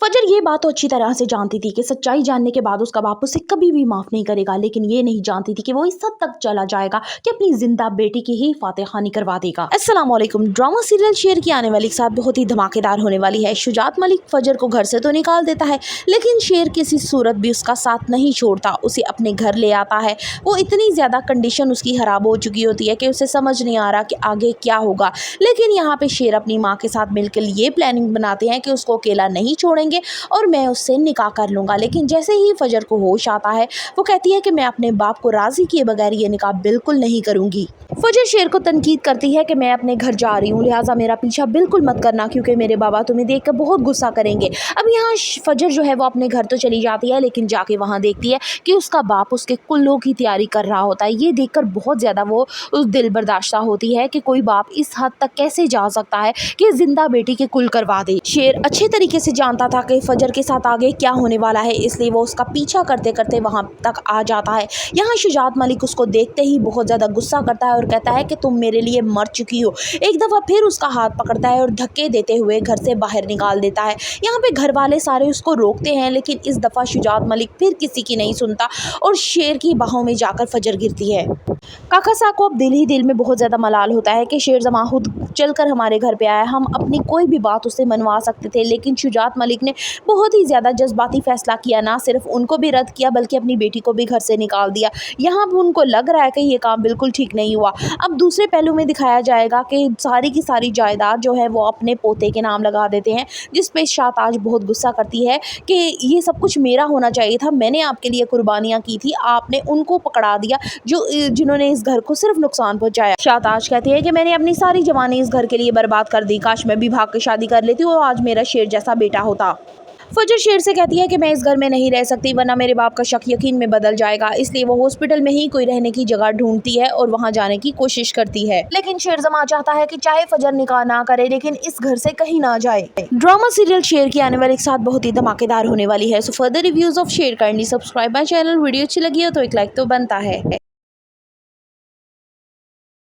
फजर ये बात तो अच्छी तरह से जानती थी कि सच्चाई जानने के बाद उसका बाप उसे कभी भी माफ नहीं करेगा, लेकिन ये नहीं जानती थी कि वो इस हद तक चला जाएगा कि अपनी जिंदा बेटी की ही फातेहानी करवा देगा। अस्सलाम वालेकुम। ड्रामा सीरियल शेर की आने वाली के साथ बहुत ही धमाकेदार होने वाली है। शुजात मलिक फजर को घर से तो निकाल देता है, लेकिन शेर किसी सूरत भी उसका साथ नहीं छोड़ता, उसे अपने घर ले आता है। वो इतनी ज्यादा कंडीशन उसकी खराब हो चुकी होती है कि उसे समझ नहीं आ रहा कि आगे क्या होगा। लेकिन यहाँ पे शेर अपनी माँ के साथ मिलकर ये प्लानिंग बनाते हैं कि उसको अकेला नहीं छोड़ेंगे और मैं उससे निकाह कर लूँगा। लेकिन जैसे ही फजर को होश आता है, वो कहती है कि मैं अपने बाप को राज़ी किए बगैर ये निकाह बिल्कुल नहीं करूँगी। फजर शेर को तनकीद करती है कि मैं अपने घर जा रही हूँ, लिहाजा मेरा पीछा बिल्कुल मत करना, क्योंकि मेरे बाबा तुम्हें देखकर बहुत गुस्सा करेंगे। अब यहाँ फजर जो है वो अपने घर तो चली जाती है, लेकिन जाके वहाँ देखती है कि उसका बाप उसके कुल्लों की तैयारी कर रहा होता है। ये देखकर बहुत ज़्यादा वो उस दिल बर्दाश्ता होती है कि कोई बाप इस हद तक कैसे जा सकता है कि जिंदा बेटी के कुल करवा दे। शेर अच्छे तरीके से जानता था कि फजर के साथ आगे क्या होने वाला है, इसलिए वो उसका पीछा करते करते वहाँ तक आ जाता है। यहाँ शुजात मलिक उसको देखते ही बहुत ज़्यादा गुस्सा करता है और कहता है कि तुम मेरे लिए मर चुकी हो। एक दफ़ा फिर उसका हाथ पकड़ता है और धक्के देते हुए घर से बाहर निकाल देता है। यहाँ पे घर वाले सारे उसको रोकते हैं, लेकिन इस दफ़ा शुजात मलिक फिर किसी की नहीं सुनता और शेर की बाहों में जाकर फजर गिरती है। काका साहब को अब दिल ही दिल में बहुत ज़्यादा मलाल होता है कि शेर जमा खुद चलकर हमारे घर पे आया, हम अपनी कोई भी बात उससे मनवा सकते थे, लेकिन शुजात मलिक ने बहुत ही ज़्यादा जज्बाती फैसला किया। ना सिर्फ उनको भी रद्द किया बल्कि अपनी बेटी को भी घर से निकाल दिया। यहाँ भी उनको लग रहा है कि ये काम बिल्कुल ठीक नहीं हुआ। अब दूसरे पहलू में दिखाया जाएगा कि सारी की सारी जायदाद जो है वो अपने पोते के नाम लगा देते हैं, जिस पे शाहताज बहुत गुस्सा करती है कि ये सब कुछ मेरा होना चाहिए था, मैंने आपके लिए कुर्बानियाँ की थी, आपने उनको पकड़ा दिया जिन्होंने इस घर को सिर्फ नुकसान पहुंचाया। शाहताज कहती है कि मैंने अपनी सारी जवानी इस घर के लिए बर्बाद कर दी, काश मैं भी भाग के शादी कर लेती और आज मेरा शेर जैसा बेटा होता। फजर शेर से कहती है कि मैं इस घर में नहीं रह सकती, वरना मेरे बाप का शक यकीन में बदल जाएगा, इसलिए वो हॉस्पिटल में ही कोई रहने की जगह ढूंढती है और वहां जाने की कोशिश करती है। लेकिन शेर जमा चाहता है कि चाहे फजर निकाह ना करे, लेकिन इस घर से कहीं ना जाए। ड्रामा सीरियल शेर की आने वाले के साथ बहुत ही धमाकेदार होने वाली है। सो फर्दर रिव्यूज ऑफ शेर kindly subscribe my channel. Video अच्छी लगी हो तो एक लाइक तो बनता है।